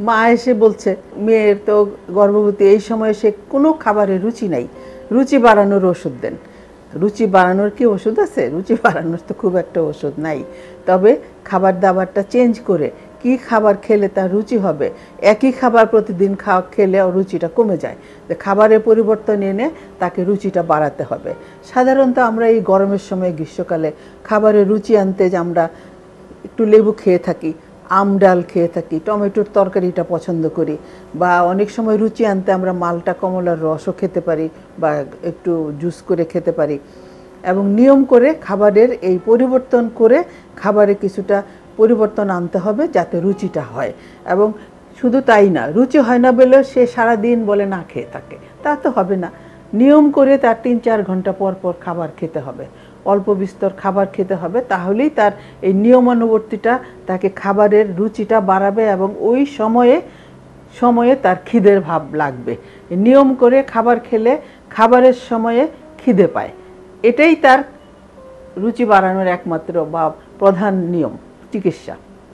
মা এসে বলছে মেয়ের তো গর্ভবতী, এই সময় সে কোনো খাবারে রুচি নাই, রুচি বাড়ানোর ওষুধ দেন। রুচি বাড়ানোর কি ওষুধ আছে? রুচি বাড়ানোর তো খুব একটা ওষুধ নাই। তবে খাবার দাবারটা চেঞ্জ করে কি খাবার খেলে তার রুচি হবে, একই খাবার প্রতিদিন খেলে রুচিটা কমে যায়। যে খাবারের পরিবর্তন এনে তাকে রুচিটা বাড়াতে হবে। সাধারণত আমরা এই গরমের সময় গ্রীষ্মকালে খাবারের রুচি আনতে যে আমরা একটু লেবু খেয়ে থাকি, আম ডাল খেয়ে থাকি, টমেটোর তরকারিটা পছন্দ করি, বা অনেক সময় রুচি আনতে আমরা মালটা কমলার রসও খেতে পারি বা একটু জুস করে খেতে পারি। এবং নিয়ম করে খাবারের এই পরিবর্তন করে খাবারে কিছুটা পরিবর্তন আনতে হবে যাতে রুচিটা হয়। এবং শুধু তাই না, রুচি হয় না বলেও সে সারাদিন বলে না খেয়ে থাকে, তা তো হবে না। নিয়ম করে তার ৩-৪ ঘন্টা পর পর খাবার খেতে হবে, অল্প বিস্তর খাবার খেতে হবে। তাহলেই তার এই নিয়মানুবর্তিতা তাকে খাবারের রুচিটা বাড়াবে এবং ওই সময়ে তার খিদের ভাব লাগবে। নিয়ম করে খাবার খেলে খাবারের সময়ে খিদে পায়, এটাই তার রুচি বাড়ানোর একমাত্র বা প্রধান নিয়ম চিকিৎসা।